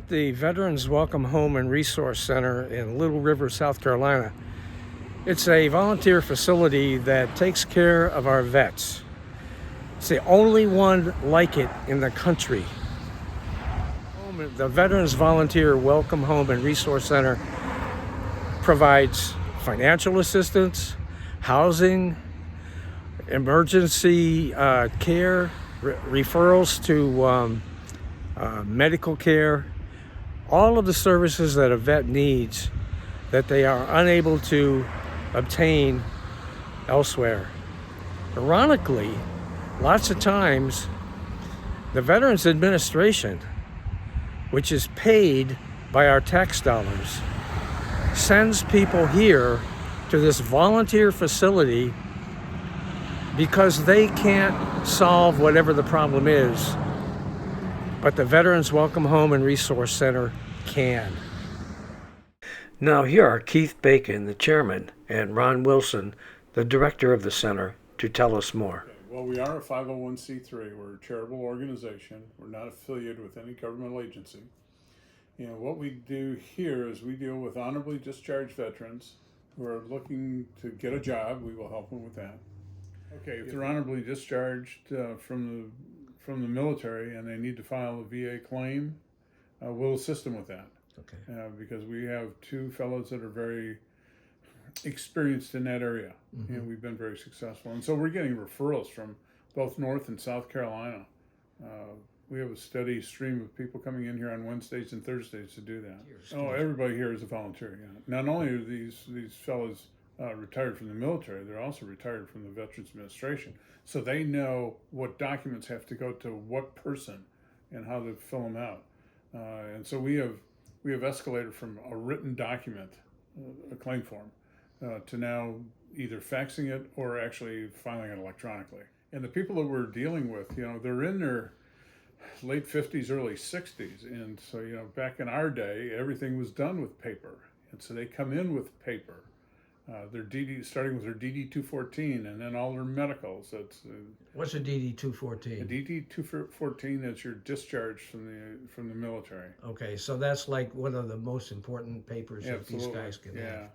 at the Veterans Welcome Home and Resource Center in Little River, South Carolina. It's a volunteer facility that takes care of our vets. It's the only one like it in the country. The Veterans Volunteer Welcome Home and Resource Center provides financial assistance, housing, emergency care, referrals to medical care, all of the services that a vet needs that they are unable to obtain elsewhere. Ironically, lots of times the Veterans Administration, which is paid by our tax dollars, sends people here to this volunteer facility because they can't solve whatever the problem is, but the Veterans Welcome Home and Resource Center can. Now here are Keith Bacon, the chairman, and Ron Wilson, the director of the center, to tell us more. Well, we are a 501c3. We're a charitable organization. We're not affiliated with any governmental agency. And what we do here is we deal with honorably discharged veterans who are looking to get a job. We will help them with that. Okay, if they're honorably discharged from the military and they need to file a VA claim, we'll assist them with that. Okay. Because we have two fellows that are very experienced in that area, and we've been very successful. And so we're getting referrals from both North and South Carolina. We have a steady stream of people coming in here on Wednesdays and Thursdays to do that. Oh, everybody here is a volunteer. Yeah. Not only are these fellows retired from the military, they're also retired from the Veterans Administration, so they know what documents have to go to what person and how to fill them out. And so we have escalated from a written document, a claim form, to now either faxing it or actually filing it electronically. And the people that we're dealing with, they're in their late 50s, early 60s. And so, back in our day, everything was done with paper. And so they come in with paper. Their DD, starting with their DD-214, and then all their medicals. That's What's a DD-214? a DD-214 is your discharge from the military. Okay, so that's like one of the most important papers that these guys can have.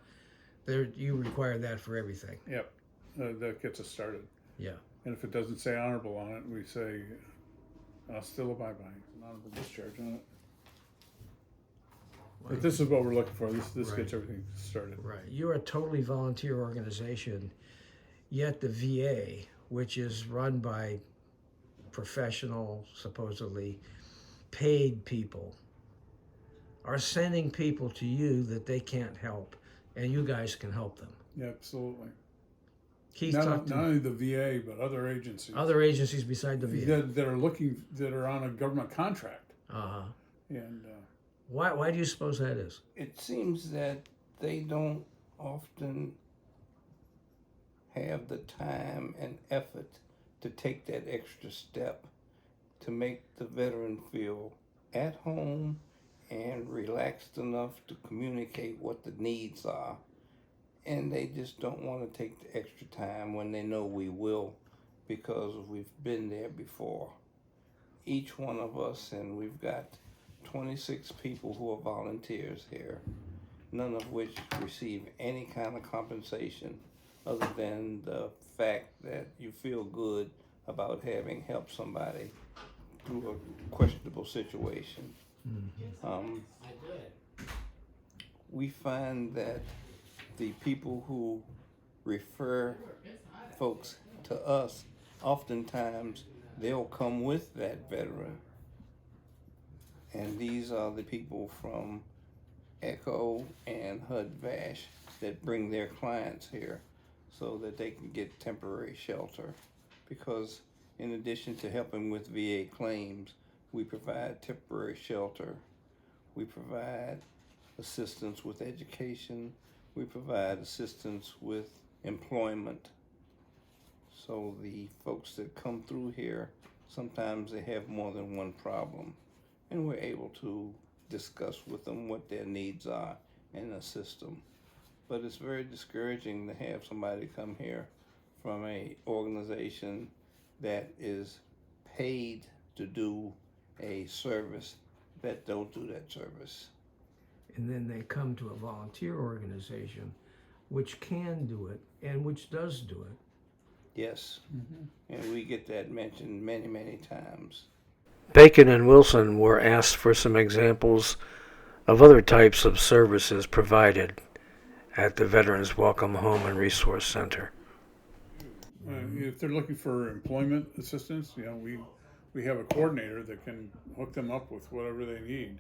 You require that for everything. Yep, that gets us started. Yeah. And if it doesn't say honorable on it, we say, I'll still abide by an honorable discharge on it. But this is what we're looking for. This gets everything started. Right. You're a totally volunteer organization, yet the VA, which is run by professional, supposedly paid people, are sending people to you that they can't help, and you guys can help them. Yeah, absolutely. Keith, not only the VA, but other agencies. Other agencies beside the VA that are on a government contract. And why do you suppose that is? It seems that they don't often have the time and effort to take that extra step to make the veteran feel at home and relaxed enough to communicate what the needs are. And they just don't want to take the extra time when they know we will, because we've been there before. Each one of us, and we've got 26 people who are volunteers here, none of which receive any kind of compensation other than the fact that you feel good about having helped somebody through a questionable situation. We find that the people who refer folks to us, oftentimes they'll come with that veteran. And these are the people from ECHO and HUD-VASH that bring their clients here so that they can get temporary shelter. Because in addition to helping with VA claims, we provide temporary shelter. We provide assistance with education. We provide assistance with employment. So the folks that come through here, sometimes they have more than one problem, and we're able to discuss with them what their needs are and assist them. But it's very discouraging to have somebody come here from an organization that is paid to do a service that don't do that service. And then they come to a volunteer organization which can do it and which does do it. Yes. And we get that mentioned many, many times. Bacon and Wilson were asked for some examples of other types of services provided at the Veterans Welcome Home and Resource Center. If they're looking for employment assistance, we have a coordinator that can hook them up with whatever they need.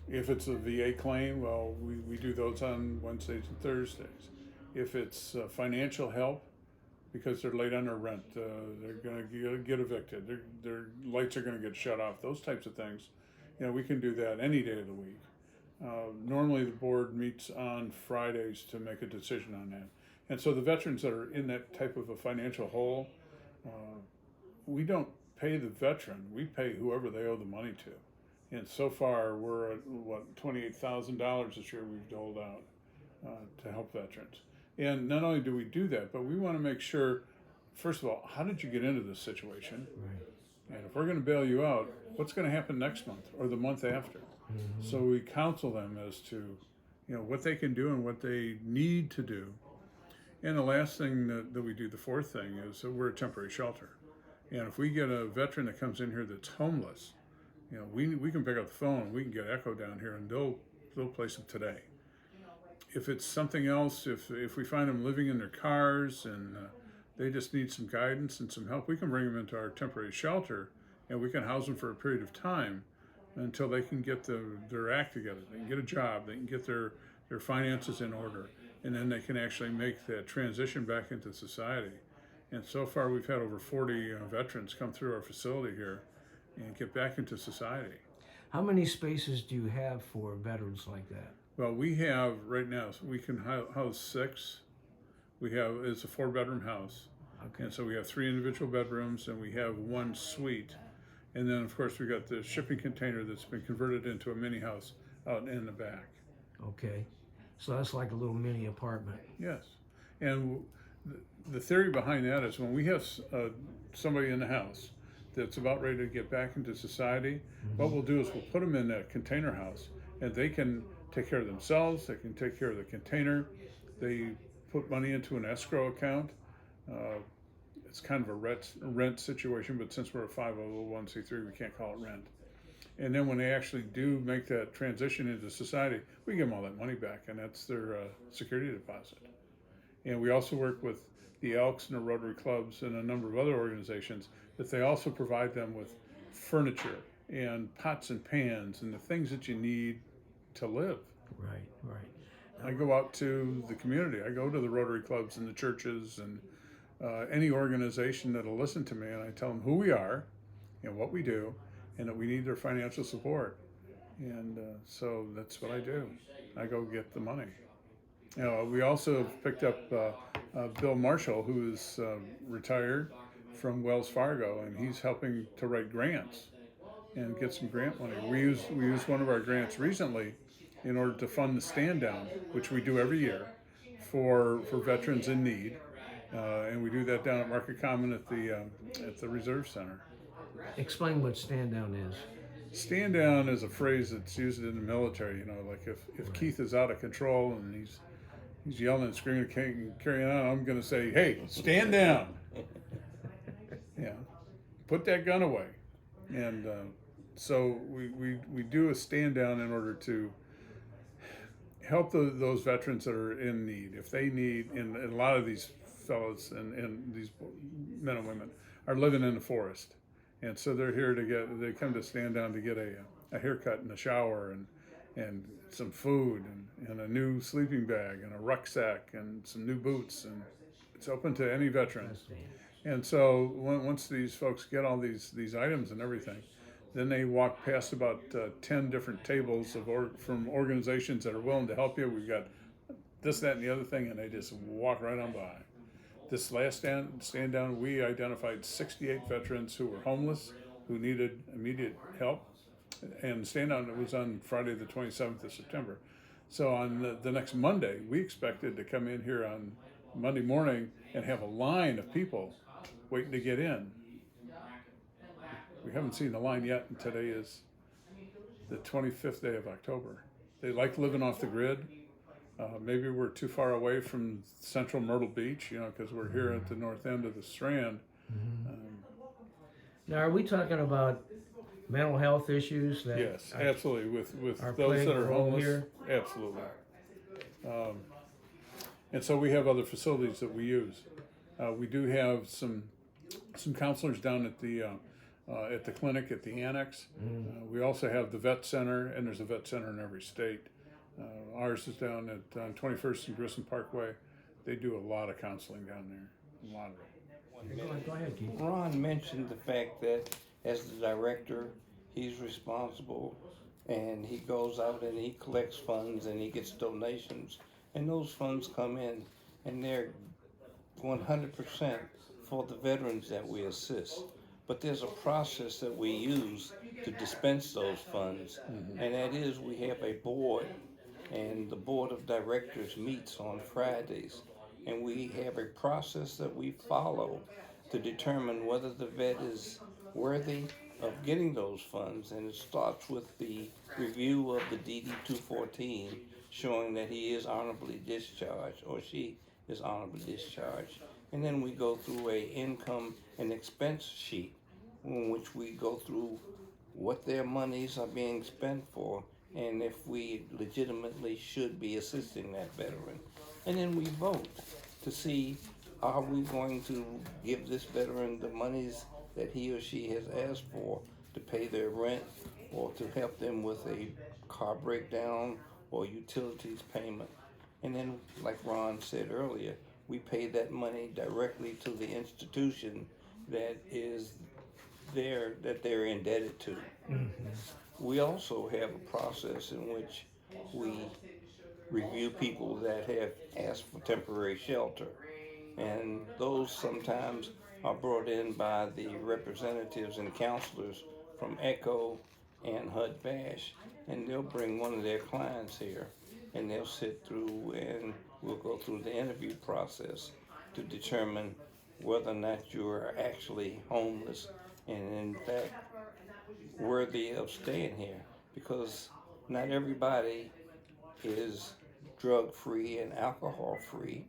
If it's a VA claim, well, we do those on Wednesdays and Thursdays. If it's financial help, because they're late on their rent, they're going to get evicted, their lights are going to get shut off, those types of things, we can do that any day of the week. Normally the board meets on Fridays to make a decision on that. And so the veterans that are in that type of a financial hole, we don't pay the veteran, we pay whoever they owe the money to. And so far, we're at, $28,000 this year we've doled out to help veterans. And not only do we do that, but we want to make sure, first of all, how did you get into this situation? Right. And if we're going to bail you out, what's going to happen next month or the month after? So we counsel them as to, what they can do and what they need to do. And the last thing that we do, the fourth thing, is that we're a temporary shelter. And if we get a veteran that comes in here that's homeless, we can pick up the phone, we can get Echo down here, and they'll place them today. If it's something else, if we find them living in their cars and they just need some guidance and some help, we can bring them into our temporary shelter, and we can house them for a period of time until they can get their act together. They can get a job, they can get their finances in order, and then they can actually make that transition back into society. And so far, we've had over 40 veterans come through our facility here and get back into society. How many spaces do you have for veterans like that? Well, we have right now, we can house 6. It's a 4-bedroom house. Okay. And so we have 3 individual bedrooms and we have 1 suite. And then of course we got the shipping container that's been converted into a mini house out in the back. Okay. So that's like a little mini apartment. Yes. And the theory behind that is when we have somebody in the house that's about ready to get back into society, what we'll do is we'll put them in that container house and they can take care of themselves, they can take care of the container, they put money into an escrow account. It's kind of a rent situation, but since we're a 501c3, we can't call it rent. And then when they actually do make that transition into society, we give them all that money back, and that's their security deposit. And we also work with the Elks and the Rotary Clubs and a number of other organizations that they also provide them with furniture and pots and pans and the things that you need to live. Right. I go out to the community. I go to the Rotary Clubs and the churches and any organization that'll listen to me, and I tell them who we are and what we do and that we need their financial support. And so that's what I do. I go get the money. We also picked up Bill Marshall, who is retired from Wells Fargo, and he's helping to write grants and get some grant money. We used one of our grants recently in order to fund the stand down, which we do every year for veterans in need, and we do that down at Market Common at the Reserve Center. Explain what stand down is. Stand down is a phrase that's used in the military. Like if Keith is out of control and he's yelling and screaming and carrying on, I'm going to say, "Hey, stand down." Yeah, put that gun away. And so we do a stand down in order to help those veterans that are in need. If they need, and a lot of these fellows and these men and women are living in the forest. And so they're here they come to stand down to get a haircut and a shower and some food and a new sleeping bag and a rucksack and some new boots, and it's open to any veteran. And so once these folks get all these items and everything, then they walk past about 10 different tables from organizations that are willing to help you. We've got this, that, and the other thing, and they just walk right on by. This last stand down, we identified 68 veterans who were homeless, who needed immediate help. And stand down was on Friday the 27th of September. So on the next Monday, we expected to come in here on Monday morning and have a line of people waiting to get in. We haven't seen the line yet, and today is the 25th day of October. They like living off the grid. Maybe we're too far away from central Myrtle Beach, because we're here at the north end of the Strand. Now, are we talking about mental health issues that Yes, absolutely. With are those playing that a are role homeless, here? absolutely. And so we have other facilities that we use. We do have some counselors down at the clinic at the annex. We also have the vet center, and there's a vet center in every state. Ours is down at 21st and Grissom Parkway. They do a lot of counseling down there, a lot of it. Go ahead, Keith. Ron mentioned the fact that as the director, he's responsible and he goes out and he collects funds and he gets donations. And those funds come in and they're 100% for the veterans that we assist. But there's a process that we use to dispense those funds. And that is we have a board, and the board of directors meets on Fridays. And we have a process that we follow to determine whether the vet is worthy of getting those funds. And it starts with the review of the DD 214 showing that he is honorably discharged or she is honorably discharged. And then we go through a income and expense sheet in which we go through what their monies are being spent for and if we legitimately should be assisting that veteran. And then we vote to see, are we going to give this veteran the monies that he or she has asked for to pay their rent or to help them with a car breakdown or utilities payment. And then, like Ron said earlier, we pay that money directly to the institution that is there, that they're indebted to. We also have a process in which we review people that have asked for temporary shelter. And those sometimes are brought in by the representatives and counselors from ECHO and HUD-VASH. And they'll bring one of their clients here and they'll sit through and we'll go through the interview process to determine whether or not you're actually homeless and in fact worthy of staying here, because not everybody is drug-free and alcohol-free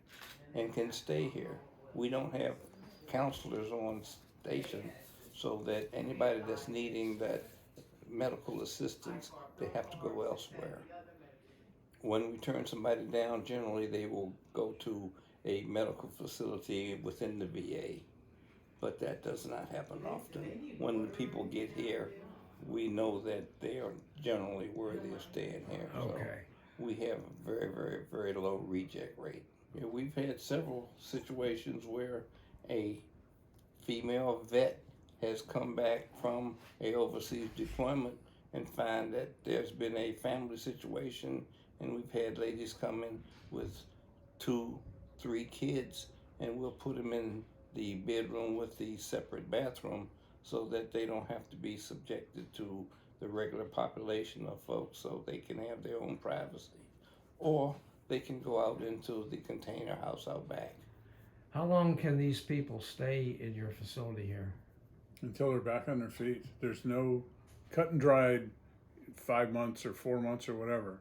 and can stay here. We don't have counselors on station so that anybody that's needing that medical assistance, they have to go elsewhere. When we turn somebody down, generally they will go to a medical facility within the VA, but that does not happen often. When the people get here, we know that they are generally worthy of staying here. Okay. So we have a very, very, very low reject rate. We've had several situations where a female vet has come back from a overseas deployment and find that there's been a family situation, and we've had ladies come in with 2, 3 kids, and we'll put them in the bedroom with the separate bathroom so that they don't have to be subjected to the regular population of folks, so they can have their own privacy. Or they can go out into the container house out back. How long can these people stay in your facility here? Until they're back on their feet. There's no cut and dried 5 months or 4 months or whatever.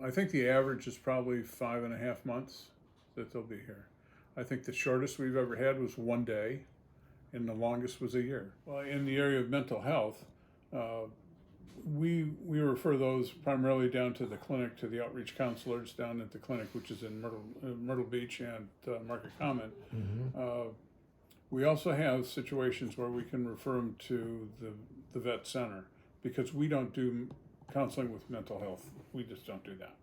I think the average is probably 5.5 months that they'll be here. I think the shortest we've ever had was 1 day, and the longest was a year. Well, in the area of mental health, we refer those primarily down to the clinic, to the outreach counselors down at the clinic, which is in Myrtle Beach and Market Common. We also have situations where we can refer them to the vet center, because we don't do counseling with mental health. We just don't do that.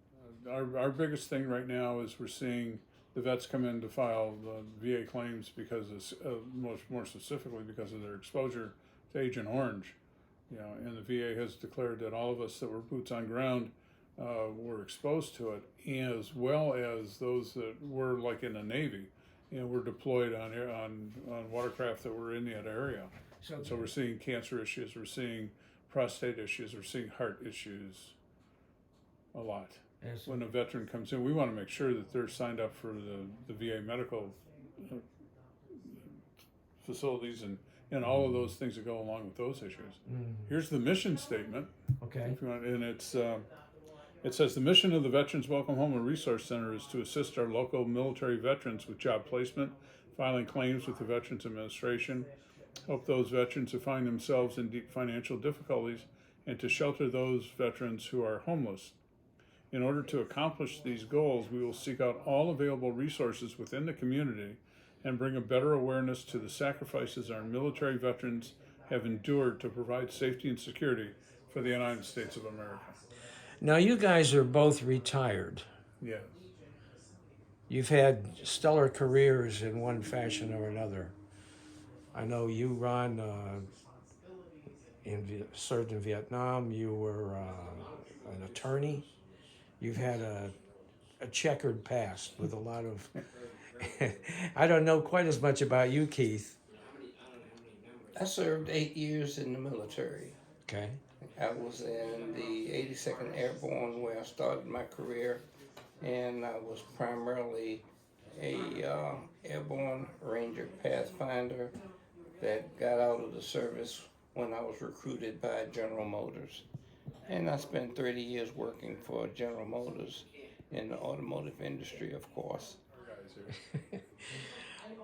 Our biggest thing right now is we're seeing the vets come in to file VA claims because of, more specifically because of their exposure to Agent Orange. And the VA has declared that all of us that were boots on ground were exposed to it, as well as those that were like in the Navy and were deployed on watercraft that were in that area. So we're seeing cancer issues, we're seeing prostate issues, we're seeing heart issues a lot. When a veteran comes in, we want to make sure that they're signed up for the VA medical facilities and and all of those things that go along with those issues. Here's the mission statement. Okay. If you want, and it says the mission of the Veterans Welcome Home and Resource Center is to assist our local military veterans with job placement, filing claims with the Veterans Administration, help those veterans who find themselves in deep financial difficulties, and to shelter those veterans who are homeless. In order to accomplish these goals, we will seek out all available resources within the community and bring a better awareness to the sacrifices our military veterans have endured to provide safety and security for the United States of America. Now, you guys are both retired. Yes. You've had stellar careers in one fashion or another. I know you, Ron, served in Vietnam. You were an attorney. You've had a checkered past with a lot of. I don't know quite as much about you, Keith. I served 8 years in the military. Okay. I was in the 82nd Airborne where I started my career, and I was primarily a airborne ranger pathfinder that got out of the service when I was recruited by General Motors. And I spent 30 years working for General Motors in the automotive industry, of course.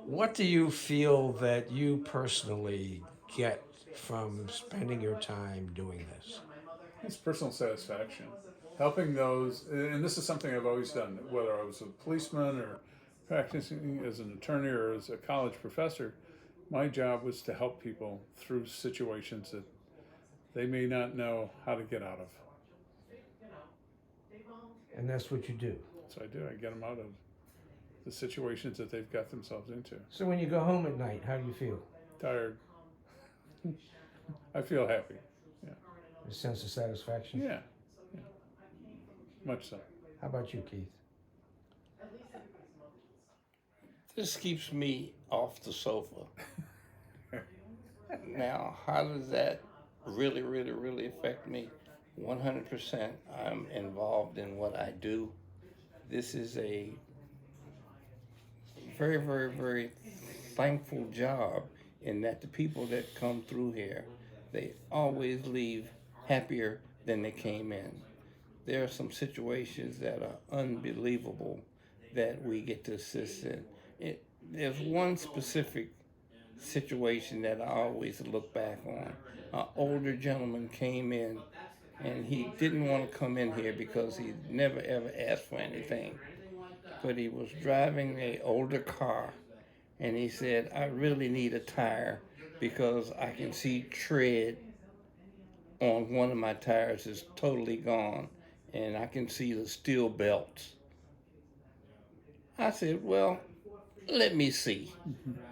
What do you feel that you personally get from spending your time doing this? It's personal satisfaction. Helping those, and this is something I've always done, whether I was a policeman or practicing as an attorney or as a college professor, my job was to help people through situations that they may not know how to get out of. And that's what you do. So I do, I get them out of the situations that they've got themselves into. So when you go home at night, how do you feel? Tired. I feel happy. A sense of satisfaction? Yeah. Much so. How about you, Keith? This keeps me off the sofa. Now, how does that really affect me? 100%. I'm involved in what I do. This is a very thankful job in that the people that come through here, they always leave happier than they came in. There are some situations that are unbelievable that we get to assist in. There's one specific situation that I always look back on. An older gentleman came in and he didn't want to come in here because he never ever asked for anything. But he was driving an older car and he said, I really need a tire because I can see tread on one of my tires is totally gone and I can see the steel belts. I said, well, let me see,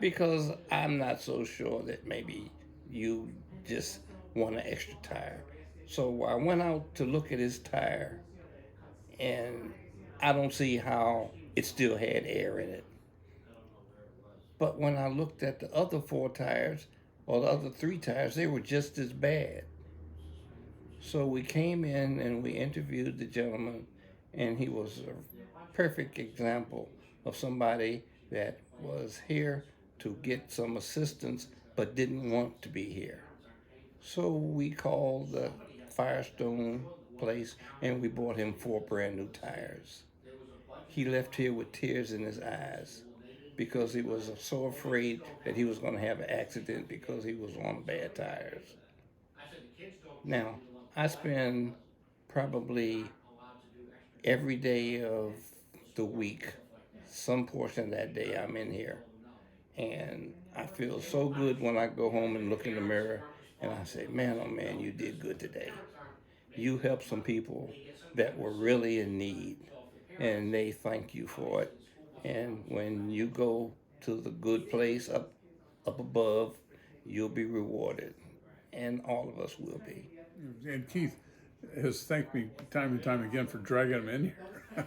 because I'm not so sure that maybe you just want an extra tire. So I went out to look at his tire and I don't see how it still had air in it. But when I looked at the other 4 tires, or the other 3 tires, they were just as bad. So we came in and we interviewed the gentleman, and he was a perfect example of somebody that was here to get some assistance but didn't want to be here. So we called the Firestone place and we bought him 4 brand new tires. He left here with tears in his eyes because he was so afraid that he was going to have an accident because he was on bad tires. Now, I spend probably every day of the week, some portion of that day I'm in here. And I feel so good when I go home and look in the mirror and I say, man, oh man, you did good today. You helped some people that were really in need and they thank you for it. And when you go to the good place up above, you'll be rewarded. And all of us will be. And Keith has thanked me time and time again for dragging him in here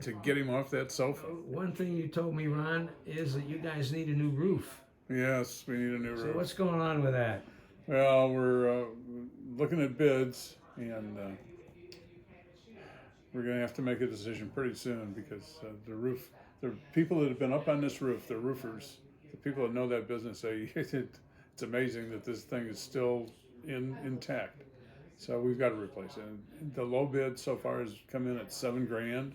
to get him off that sofa. One thing you told me, Ron, is that you guys need a new roof. Yes, we need a new So roof. what's going on with that? Well, we're looking at bids, and we're going to have to make a decision pretty soon because the people that have been up on this roof, the roofers, the people that know that business say it's amazing that this thing is still intact. So we've got to replace it. And the low bid so far has come in at $7,000.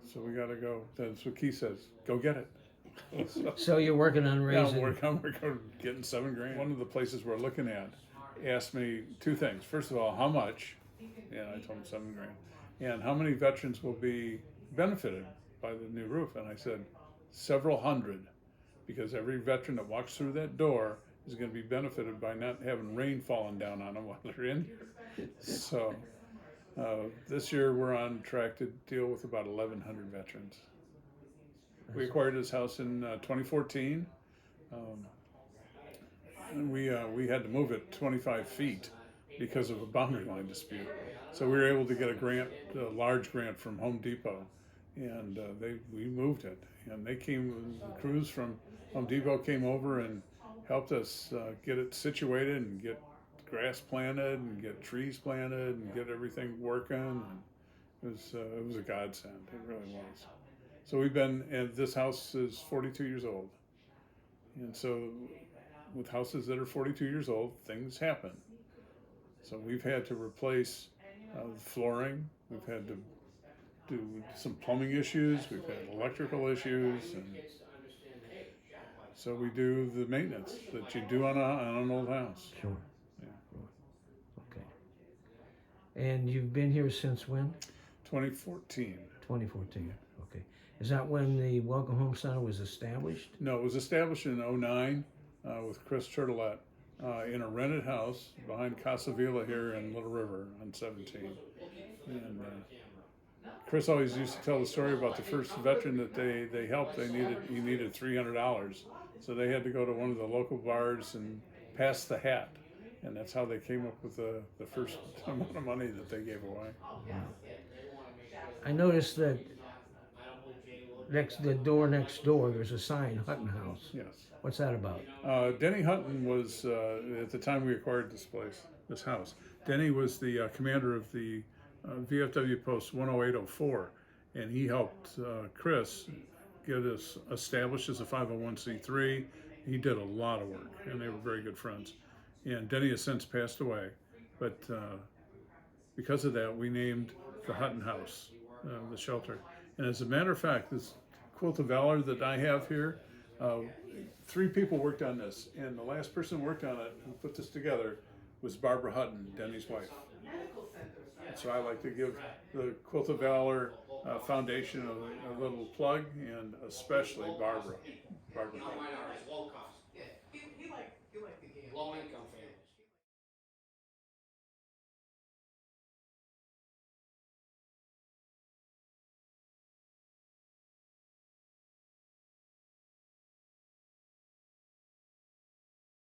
So we got to go. That's what Keith says. Go get it. So you're working on Yeah, raising. we're getting $7,000. One of the places we're looking at asked me two things. First of all, how much? And I told him $7,000. And how many veterans will be benefited by the new roof? And I said several hundred, because every veteran that walks through that door is going to be benefited by not having rain falling down on them while they're in here. So this year we're on track to deal with about 1,100 veterans. We acquired this house in 2014, and we had to move it 25 feet because of a boundary line dispute. So we were able to get a large grant from Home Depot, and we moved it. And the crews from Home Depot came over and helped us get it situated and get grass planted and get trees planted and get everything working. And it was a godsend. It really was. So and this house is 42 years old. And so with houses that are 42 years old, things happen. So we've had to replace flooring. We've had to do some plumbing issues. We've had electrical issues. And so we do the maintenance that you do on an old house. Sure. Yeah. Okay. And you've been here since when? 2014. 2014. Okay. Is that when the Welcome Home Center was established? No, it was established in '09 with Chris Turtlette in a rented house behind Casa Vila here in Little River on 17. And Chris always used to tell the story about the first veteran that they helped. He needed $300, so they had to go to one of the local bars and pass the hat, and that's how they came up with the first amount of money that they gave away. Wow. I noticed that the door next door, there's a sign, Hutton House. Yes. What's that about? Denny Hutton was, at the time we acquired this house, Denny was the commander of the VFW Post 10804, and he helped Chris get us established as a 501c3. He did a lot of work, and they were very good friends. And Denny has since passed away, but because of that, we named the Hutton House, the shelter. And as a matter of fact, this quilt of valor that I have here, 3 people worked on this, and the last person who worked on it, who put this together, was Barbara Hutton, Denny's wife. And so I like to give the Quilt of Valor Foundation a little plug, and especially Barbara. Low income family.